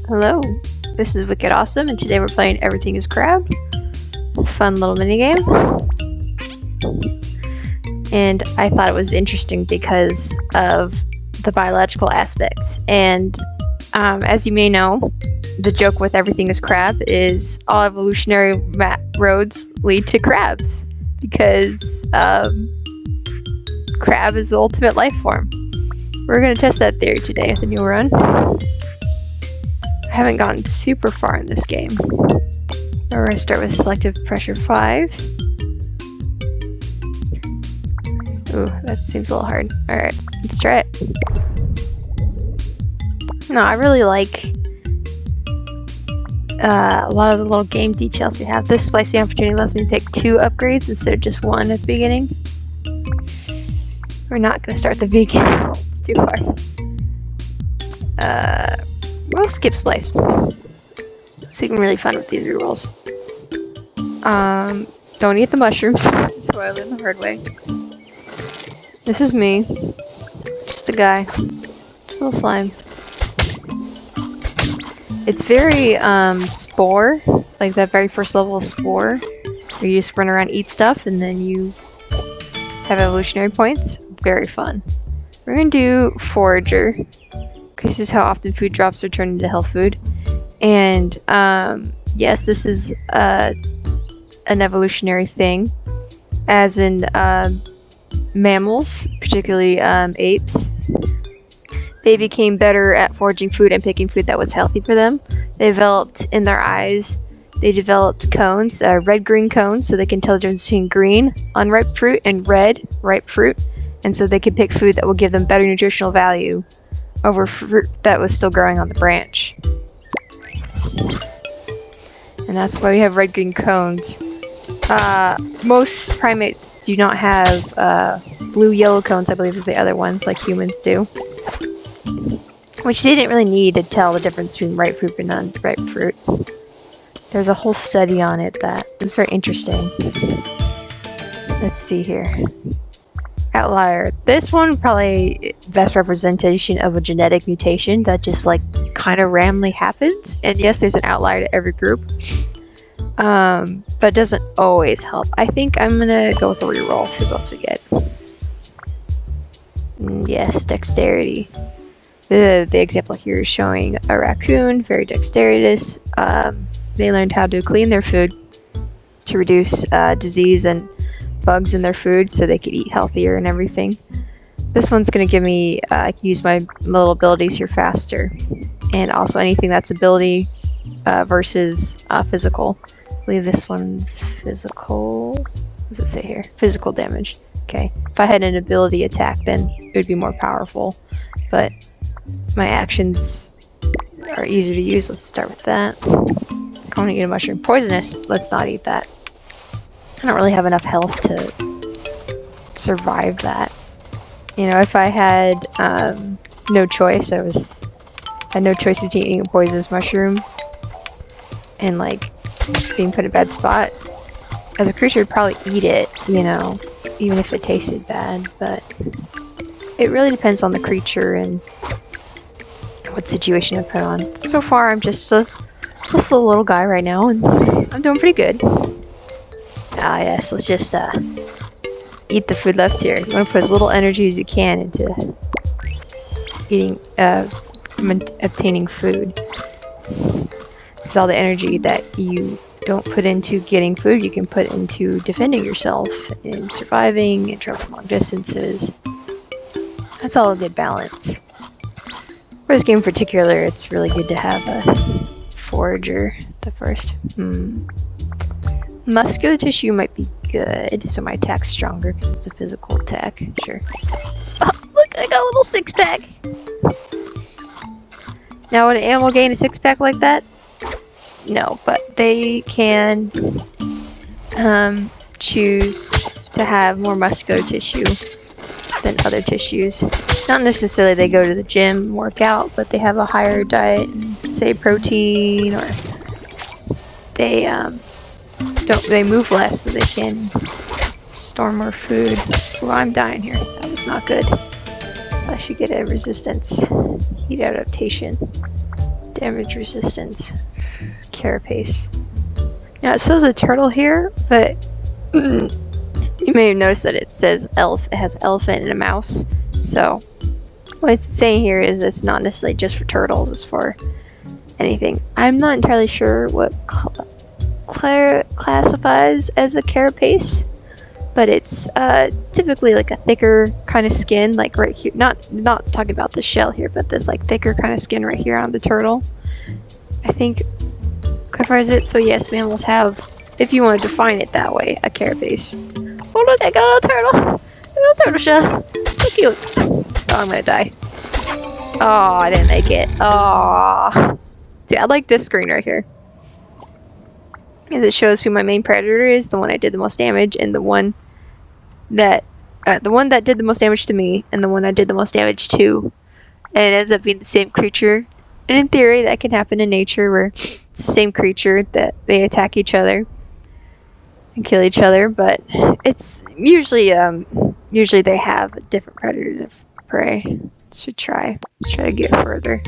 Hello, this is Wicked Awesome, and today we're playing Everything is Crab. Fun little minigame. And I thought it was interesting because of the biological aspects. And as you may know, the joke with Everything is Crab is all evolutionary roads lead to crabs. Because crab is the ultimate life form. We're going to test that theory today with a new run. I haven't gotten super far in this game. We're going to start with selective pressure 5. Ooh, that seems a little hard. Alright, let's try it. No, I really like a lot of the little game details we have. This splicing opportunity lets me pick 2 upgrades instead of just 1 at the beginning. We're not going to start the beginning. It's too hard. We'll skip splice. So you can really fun with these rerolls. Don't eat the mushrooms. That's why I learned the hard way. This is me. Just a guy. Just a little slime. It's very spore, like that very first level of spore, where you just run around, eat stuff, and then you have evolutionary points. Very fun. We're gonna do forager, because this is how often food drops are turned into health food. And yes, this is an evolutionary thing, as in mammals, particularly apes. They became better at foraging food and picking food that was healthy for them. They developed in their eyes, they developed cones, red-green cones, so they can tell the difference between green, unripe fruit, and red, ripe fruit. And so they could pick food that will give them better nutritional value over fruit that was still growing on the branch. And that's why we have red-green cones. Most primates do not have blue-yellow cones, I believe is the other ones, like humans do. Which they didn't really need to tell the difference between ripe fruit and unripe fruit. There's a whole study on it that is very interesting. Let's see here. Outlier. This one probably best representation of a genetic mutation that just like kind of randomly happens. And yes, there's an outlier to every group. But it doesn't always help. I think I'm gonna go with a reroll, see what else we get. Yes, dexterity. The example here is showing a raccoon, very dexterous. They learned how to clean their food to reduce disease and bugs in their food so they could eat healthier and everything. This one's going to give me, I can use my little abilities here faster. And also anything that's ability versus physical. I believe this one's physical. What does it say here? Physical damage. Okay. If I had an ability attack, then it would be more powerful. But my actions are easier to use. Let's start with that. I want to eat a mushroom. Poisonous. Let's not eat that. I don't really have enough health to survive that. You know, if I had no choice, I had no choice between eating a poisonous mushroom and like being put in a bad spot. As a creature, I'd probably eat it, you know, even if it tasted bad. But it really depends on the creature and what situation I put on. So far, I'm just a little guy right now, and I'm doing pretty good. Ah, yes, let's just eat the food left here. You want to put as little energy as you can into eating, obtaining food. Because all the energy that you don't put into getting food, you can put into defending yourself and surviving and traveling long distances. That's all a good balance. For this game in particular, it's really good to have a forager the first. Muscular tissue might be good, so my attack's stronger because it's a physical attack. Sure. Oh, look, I got a little 6-pack! Now, would an animal gain a 6-pack like that? No, but they can choose to have more muscular tissue than other tissues. Not necessarily they go to the gym and work out, but they have a higher diet, say protein, or they move less so they can store more food. Oh, I'm dying here. That was not good. I should get a resistance heat adaptation. Damage resistance. Carapace. Now it says a turtle here, but you may have noticed that it says elf. It has elephant and a mouse. So what it's saying here is it's not necessarily just for turtles, it's for anything. I'm not entirely sure what classifies as a carapace, but it's typically like a thicker kind of skin, like right here. Not talking about the shell here, but this like thicker kind of skin right here on the turtle. I think covers it. So yes, mammals have, if you want to define it that way, a carapace. Oh look, I got a little turtle. A little turtle shell. So cute. Oh, I'm gonna die. Oh, I didn't make it. Oh. See, I like this screen right here, because it shows who my main predator is, the one I did the most damage, and the one that did the most damage to me, and the one I did the most damage to. And it ends up being the same creature. And in theory, that can happen in nature, where it's the same creature that they attack each other and kill each other. But it's usually they have a different predator to prey. Let's try to get further.